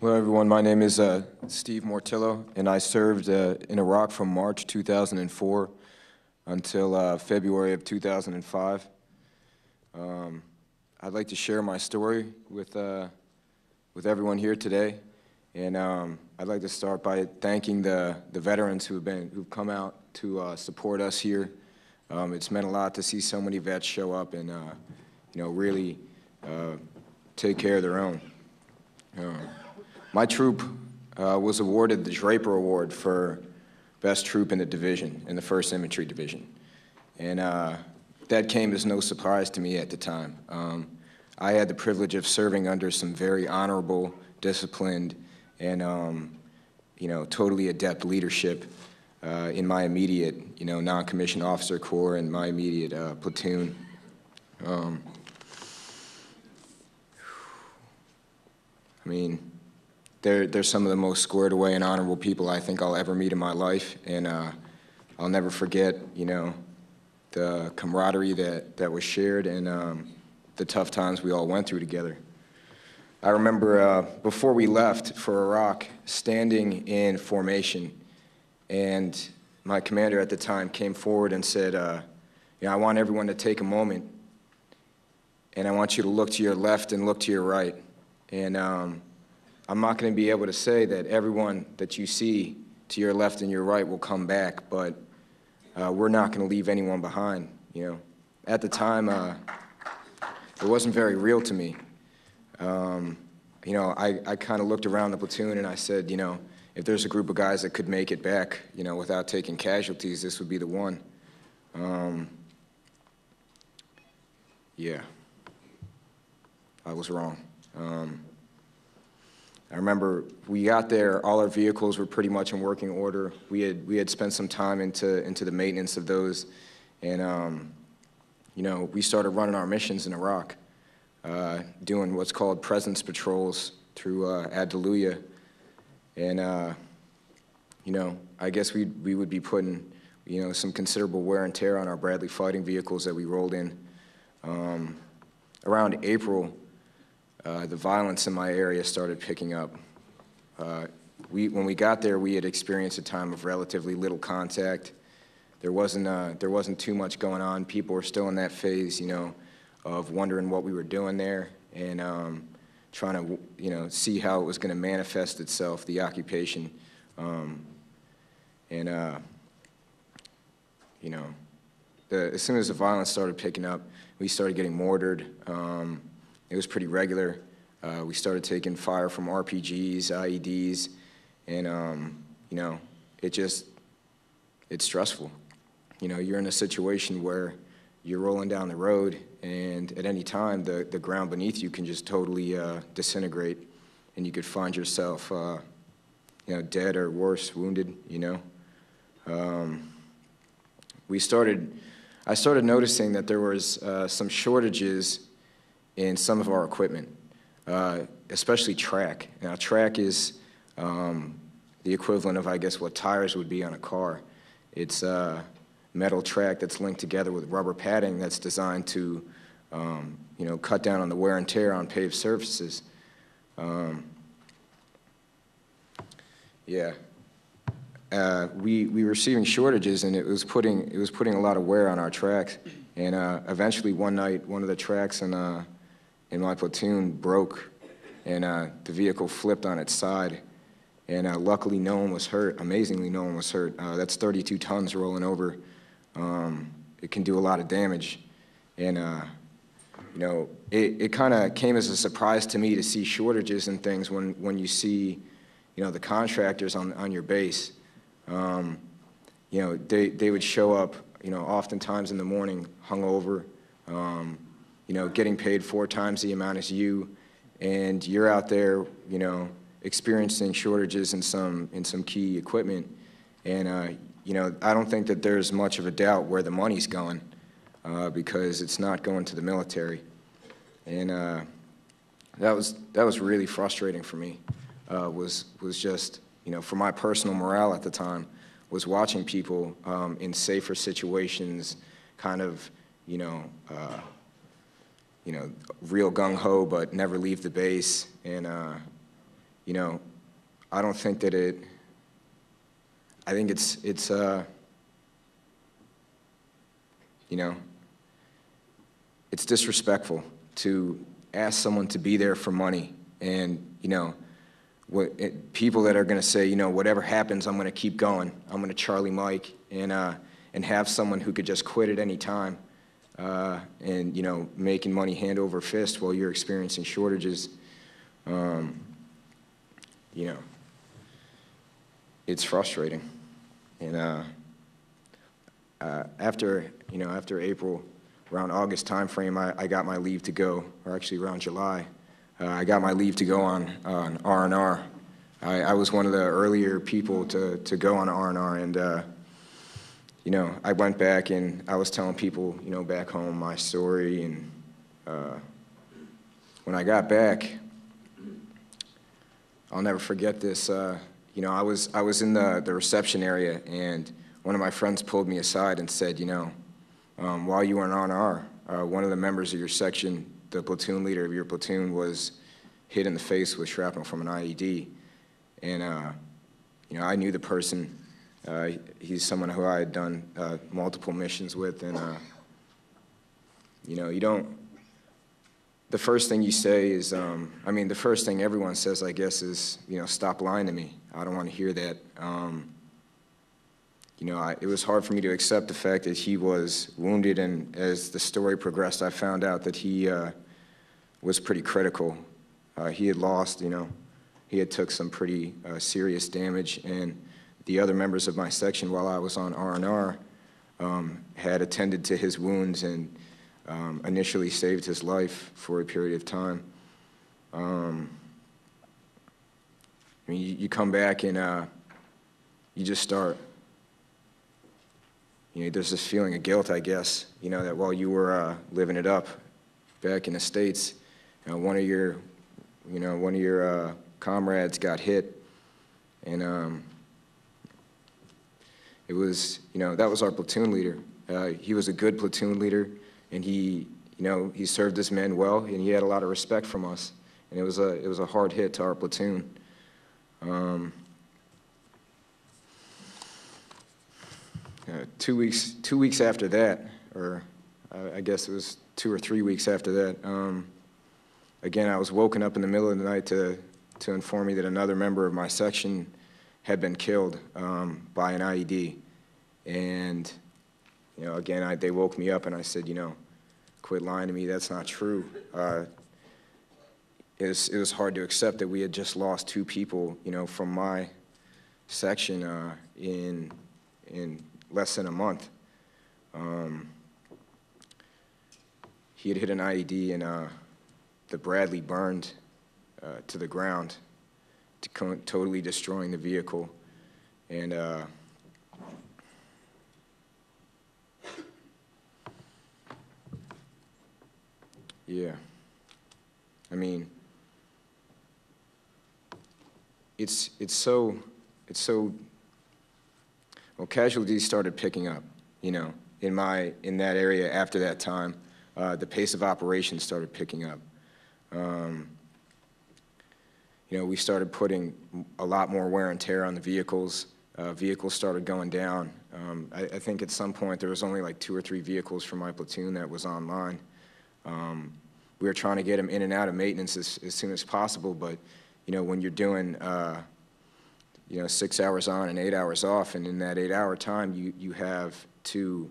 Hello, everyone. My name is Steve Mortillo, and I served in Iraq from March 2004 until February of 2005. I'd like to share my story with everyone here today, and I'd like to start by thanking the veterans who've come out to support us here. It's meant a lot to see so many vets show up and really take care of their own. My troop was awarded the Draper Award for best troop in the division, in the 1st Infantry Division. And that came as no surprise to me at the time. I had the privilege of serving under some very honorable, disciplined, and totally adept leadership in my immediate, non-commissioned officer corps and my immediate platoon. They're some of the most squared away and honorable people I think I'll ever meet in my life, and I'll never forget, the camaraderie that was shared and the tough times we all went through together. I remember before we left for Iraq, standing in formation, and my commander at the time came forward and said, I want everyone to take a moment, and I want you to look to your left and look to your right. And I'm not going to be able to say that everyone that you see to your left and your right will come back, but we're not going to leave anyone behind. At the time, it wasn't very real to me. I kind of looked around the platoon and I said, if there's a group of guys that could make it back, without taking casualties, this would be the one. Yeah, I was wrong. I remember we got there, all our vehicles were pretty much in working order. We had spent some time into the maintenance of those, and we started running our missions in Iraq, doing what's called presence patrols through Ad-Daluya. And I guess we would be putting some considerable wear and tear on our Bradley fighting vehicles that we rolled in. Around April, the violence in my area started picking up. When we got there, we had experienced a time of relatively little contact. There wasn't too much going on. People were still in that phase, of wondering what we were doing there and trying to, see how it was going to manifest itself, the occupation. As soon as the violence started picking up, we started getting mortared. It was pretty regular. We started taking fire from RPGs, IEDs, and it's stressful. You're in a situation where you're rolling down the road, and at any time, the ground beneath you can just totally disintegrate, and you could find yourself, dead or worse, wounded. I started noticing that there was some shortages in some of our equipment, especially track. Now, track is the equivalent of, I guess, what tires would be on a car. It's metal track that's linked together with rubber padding that's designed to, cut down on the wear and tear on paved surfaces. We were receiving shortages, and it was putting a lot of wear on our tracks. And eventually, one night, one of the tracks in my platoon broke, and the vehicle flipped on its side. And luckily, no one was hurt. Amazingly, no one was hurt. That's 32 tons rolling over. It can do a lot of damage. And, it kind of came as a surprise to me to see shortages and things when you see, the contractors on your base. They would show up, oftentimes in the morning, hungover, getting paid 4 times the amount as you, and you're out there, experiencing shortages in some key equipment. And, I don't think that there's much of a doubt where the money's going, because it's not going to the military. And that was really frustrating for me. Was just, for my personal morale at the time, was watching people in safer situations kind of, real gung-ho but never leave the base, and you know, I don't think that I think it's you know, it's disrespectful to ask someone to be there for money, and, you know, people that are going to say, you know, whatever happens, I'm going to keep going. I'm going to Charlie Mike, and have someone who could just quit at any time, and, you know, making money hand over fist while you're experiencing shortages. You know, it's frustrating. And after April, around August time frame, I got my leave to go, or actually around July. I got my leave to go on R&R. I was one of the earlier people to go on R&R, and you know, I went back and I was telling people, you know, back home my story, and when I got back, I'll never forget this. You know, I was in the reception area, and one of my friends pulled me aside and said, you know, while you were on R&R, one of the members of your section, the platoon leader of your platoon, was hit in the face with shrapnel from an IED. And, you know, I knew the person. He's someone who I had done multiple missions with. And, you know, the first thing you say is, I mean, the first thing everyone says, I guess, is, you know, stop lying to me. I don't want to hear that. You know, it was hard for me to accept the fact that he was wounded, and as the story progressed, I found out that he was pretty critical. He had lost, you know, he had took some pretty serious damage, and the other members of my section, while I was on R&R, had attended to his wounds and initially saved his life for a period of time. I mean, you come back and you just start, you know, there's this feeling of guilt, I guess, you know, that while you were living it up back in the States, you know, one of your comrades got hit, and it was, you know, that was our platoon leader. He was a good platoon leader, and he, you know, he served his men well, and he had a lot of respect from us, and it was a hard hit to our platoon. 2 weeks after that, or I guess it was 2 or 3 weeks after that, again, I was woken up in the middle of the night to inform me that another member of my section had been killed by an IED. And, you know, again, they woke me up, and I said, you know, quit lying to me, that's not true. It was hard to accept that we had just lost 2 people, you know, from my section in less than a month. He had hit an IED, and the Bradley burned to the ground, totally destroying the vehicle. And yeah, I mean, it's so, well, casualties started picking up, you know, in that area after that time. The pace of operations started picking up. You know, we started putting a lot more wear and tear on the vehicles. Vehicles started going down. I think at some point there was only like 2 or 3 vehicles from my platoon that was online. We were trying to get them in and out of maintenance as soon as possible, but, you know, when you're doing, you know, 6 hours on and 8 hours off, and in that 8-hour time, you have to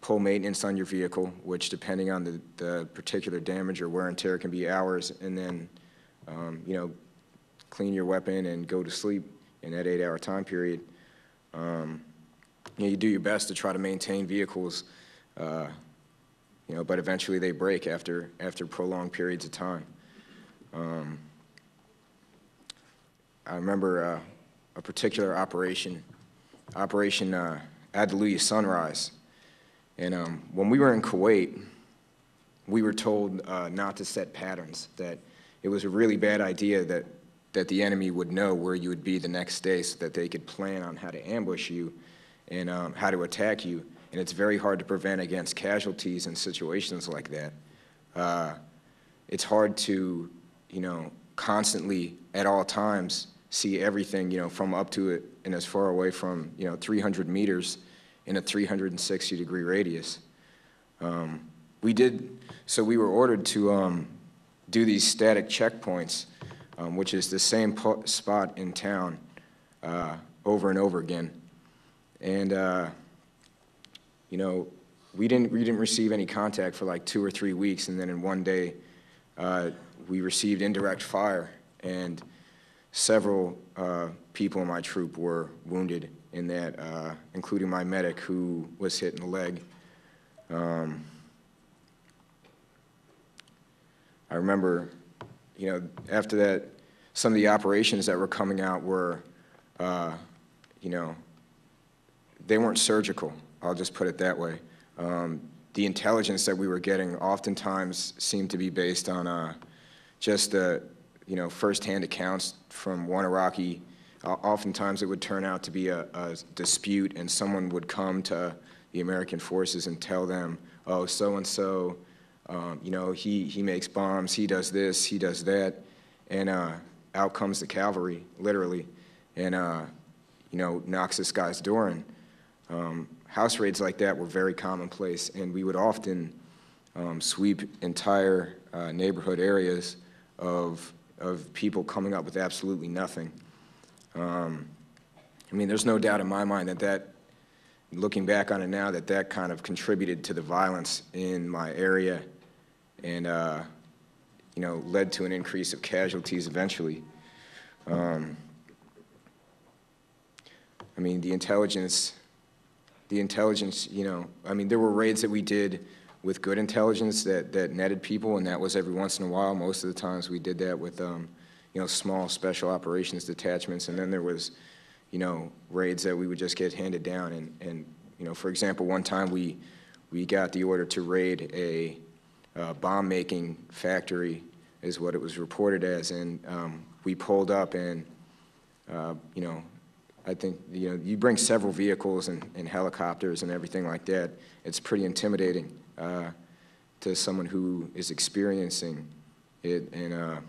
pull maintenance on your vehicle, which, depending on the particular damage or wear and tear, can be hours, and then, you know, clean your weapon and go to sleep in that 8-hour time period. You know, you do your best to try to maintain vehicles, you know, but eventually they break after prolonged periods of time. I remember a particular Operation Hallelujah Sunrise. And when we were in Kuwait, we were told not to set patterns, that it was a really bad idea that the enemy would know where you would be the next day, so that they could plan on how to ambush you and how to attack you. And it's very hard to prevent against casualties in situations like that. It's hard to, you know, constantly, at all times, see everything, from up to it and as far away from, 300 meters in a 360-degree radius. So we were ordered to do these static checkpoints, which is the same spot in town over and over again. And, we didn't receive any contact for like 2 or 3 weeks, and then in one day, we received indirect fire, and several people in my troop were wounded in that, including my medic, who was hit in the leg. I remember, after that, some of the operations that were coming out were, they weren't surgical, I'll just put it that way. The intelligence that we were getting oftentimes seemed to be based on just firsthand accounts from one Iraqi. Oftentimes it would turn out to be a dispute, and someone would come to the American forces and tell them, oh, so-and-so, he makes bombs, he does this, he does that, and out comes the cavalry, literally, and knocks this guy's door in. House raids like that were very commonplace, and we would often sweep entire neighborhood areas of people coming up with absolutely nothing. There's no doubt in my mind that looking back on it now, that kind of contributed to the violence in my area and, led to an increase of casualties eventually. The intelligence, there were raids that we did with good intelligence that netted people, and that was every once in a while. Most of the times we did that with, small special operations detachments, and then there was, raids that we would just get handed down. And for example, one time we got the order to raid a bomb-making factory, is what it was reported as, and we pulled up and, I think, you bring several vehicles and helicopters and everything like that. It's pretty intimidating to someone who is experiencing it. And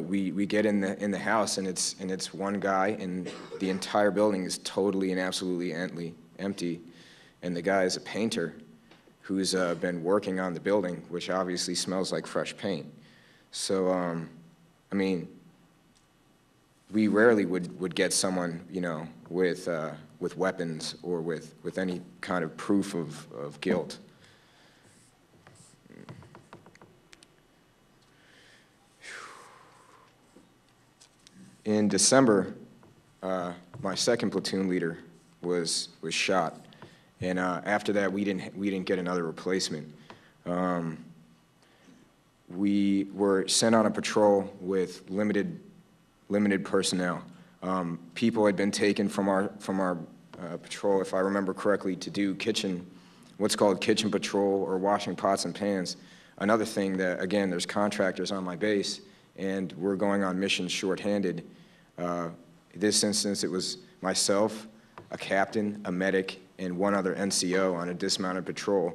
we get in the house, and it's one guy, and the entire building is totally and absolutely empty. And the guy is a painter who's been working on the building, which obviously smells like fresh paint. So, we rarely would get someone, with weapons or with any kind of proof of guilt. In December, my second platoon leader was shot, and after that, we didn't get another replacement. We were sent on a patrol with limited personnel. People had been taken from our patrol, if I remember correctly, to do what's called kitchen patrol or washing pots and pans. Another thing that, again, there's contractors on my base, and we're going on missions shorthanded. This instance, it was myself, a captain, a medic, and one other NCO on a dismounted patrol,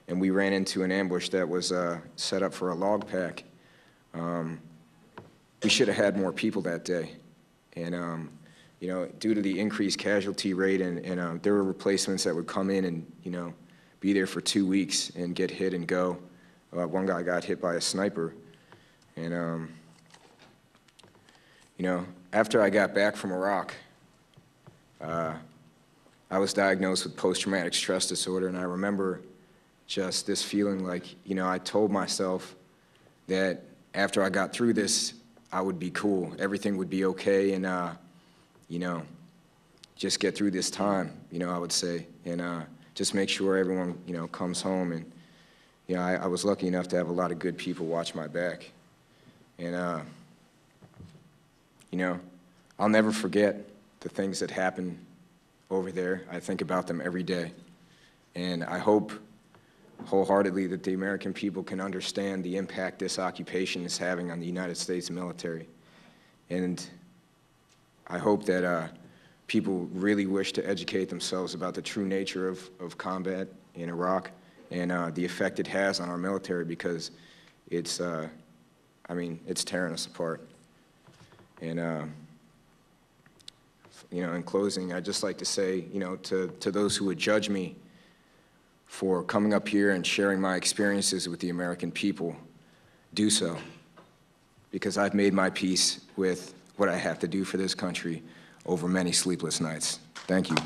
and we ran into an ambush that was set up for a log pack. We should have had more people that day, and due to the increased casualty rate, and there were replacements that would come in and be there for 2 weeks and get hit and go. One guy got hit by a sniper, and after I got back from Iraq, I was diagnosed with post-traumatic stress disorder, and I remember just this feeling like, I told myself that after I got through this, I would be cool, everything would be okay, and, just get through this time, I would say, and just make sure everyone, comes home. And, I was lucky enough to have a lot of good people watch my back. And, I'll never forget the things that happened over there. I think about them every day. And I hope wholeheartedly that the American people can understand the impact this occupation is having on the United States military. And I hope that people really wish to educate themselves about the true nature of combat in Iraq and the effect it has on our military, because it's, I mean, it's tearing us apart. And, you know, in closing, I'd just like to say, you know, to those who would judge me for coming up here and sharing my experiences with the American people, do so, because I've made my peace with what I have to do for this country over many sleepless nights. Thank you.